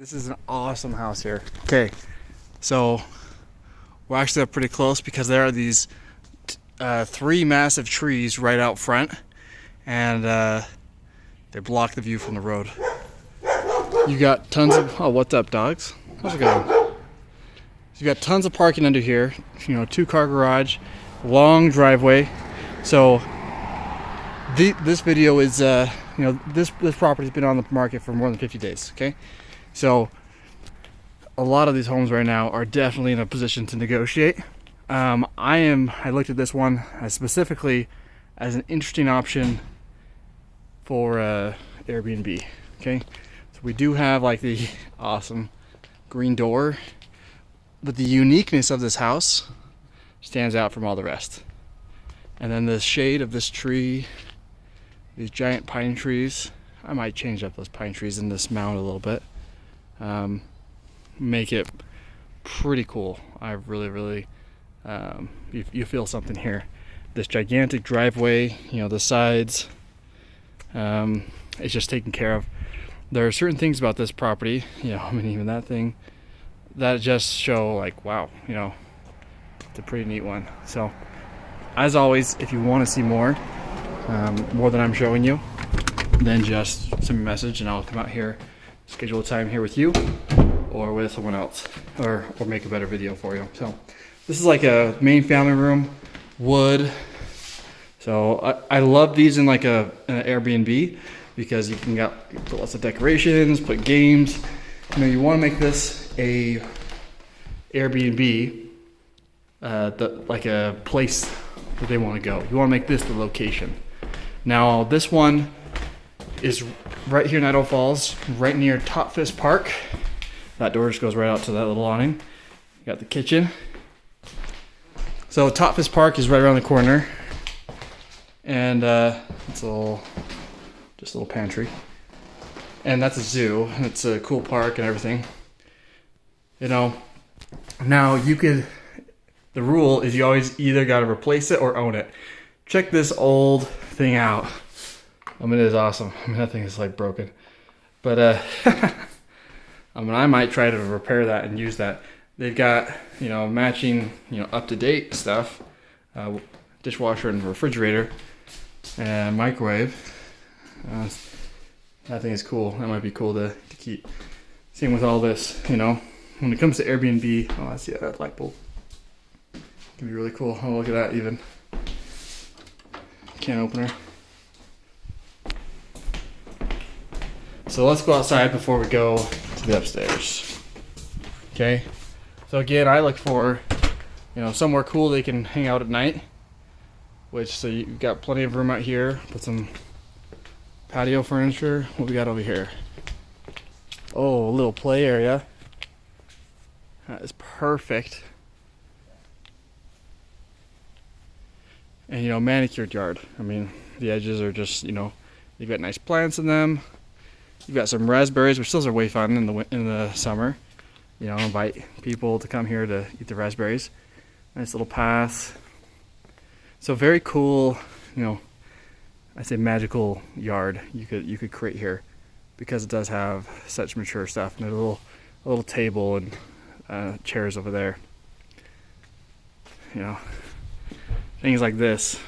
This is an awesome house here. Okay, so we're actually up pretty close because there are these three massive trees right out front, and they block the view from the road. You got tons of, oh, what's up, dogs? How's it going? So you got tons of parking under here, you know, 2-car garage, long driveway. So this video is, you know, this property's been on the market for more than 50 days, okay? So a lot of these homes right now are definitely in a position to negotiate. I looked at this one specifically as an interesting option for Airbnb, okay? So we do have like the awesome green door, but the uniqueness of this house stands out from all the rest. And then the shade of this tree, these giant pine trees, I might change up those pine trees in this mound a little bit. Make it pretty cool. I really you feel something here. This gigantic driveway, you know, the sides, it's just taken care of. There are certain things about this property, you know, I mean, even that thing, that just show like, wow, you know, it's a pretty neat one. So as always, if you want to see more than I'm showing you, then just send me a message and I'll come out here, schedule a time here with you or with someone else, or make a better video for you. So this is like a main family room, wood. So I love these in like an Airbnb because you can put lots of decorations, put games. You know, you want to make this a Airbnb, like a place that they want to go. You want to make this the location. Now this one is right here in Idaho Falls, right near Tautphaus Park. That door just goes right out to that little awning. You got the kitchen. So Tautphaus Park is right around the corner, and it's just a little pantry. And that's a zoo, and it's a cool park and everything. You know, now the rule is you always either got to replace it or own it. Check this old thing out. I mean, it is awesome. I mean, that thing is like broken. But I mean, I might try to repair that and use that. They've got, you know, matching, you know, up-to-date stuff. Dishwasher and refrigerator and microwave. That thing is cool. That might be cool to keep. Same with all this, you know. When it comes to Airbnb, oh, I see that light bulb. It can be really cool. Oh, look at that even. Can opener. So let's go outside before we go to the upstairs. Okay. So again, I look for, you know, somewhere cool they can hang out at night. So you've got plenty of room out here. Put some patio furniture. What we got over here? Oh, a little play area. That is perfect. And, you know, manicured yard. I mean, the edges are just, you know, you've got nice plants in them. You've got some raspberries, which those are way fun in the summer. You know, invite people to come here to eat the raspberries. Nice little path. So very cool, you know, I say magical yard you could create here, because it does have such mature stuff. And there's a little table and chairs over there. You know, things like this.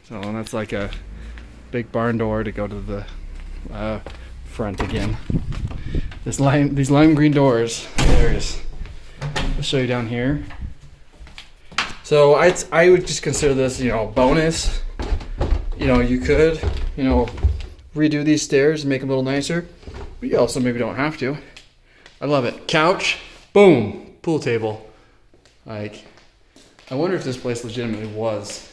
So, and that's like a big barn door to go to the front again. These lime green doors. There it is. I'll show you down here. So I would just consider this, you know, bonus. You know, you could, you know, redo these stairs and make them a little nicer, but you also maybe don't have to. I love it. Couch, boom, pool table. Like, I wonder if this place legitimately was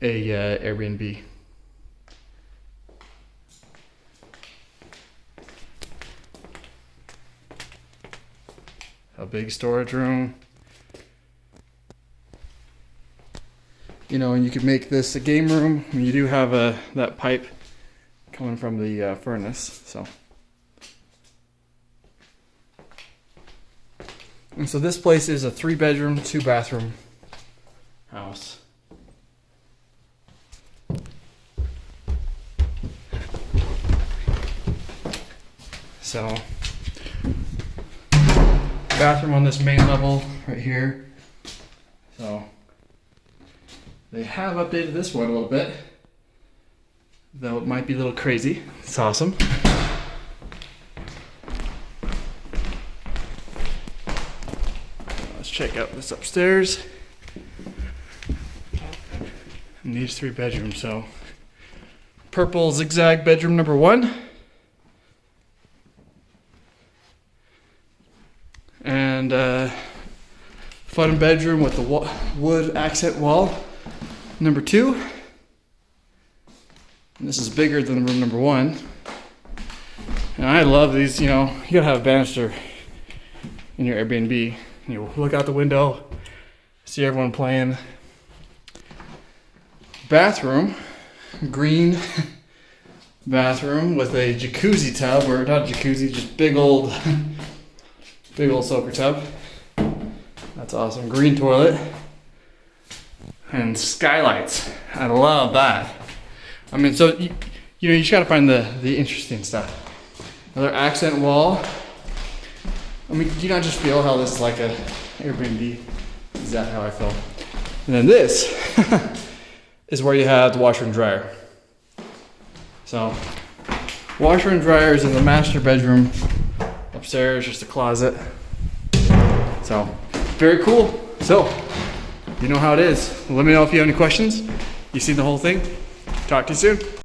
a Airbnb. A big storage room. You know, and you could make this a game room. I mean, you do have that pipe coming from the furnace, so. And so this place is a 3-bedroom, 2-bathroom house. So, bathroom on this main level right here. So, they have updated this one a little bit, though it might be a little crazy. It's awesome. Let's check out this upstairs. And these 3 bedrooms. So, purple zigzag bedroom number 1. And fun bedroom with the wood accent wall number 2. And this is bigger than room number 1. And I love these, you know, you gotta have a banister in your Airbnb. You look out the window, see everyone playing. Bathroom, green bathroom with a jacuzzi tub, or not jacuzzi, just big old soaker tub. That's awesome. Green toilet and skylights. I love that. I mean, so you know, you just gotta find the interesting stuff. Another accent wall. I mean, do you not just feel how this is like a Airbnb? Exactly how I feel. And then this is where you have the washer and dryer. So, washer and dryer is in the master bedroom. Upstairs, just a closet. So, very cool. So, you know how it is. Let me know if you have any questions. You see the whole thing. Talk to you soon.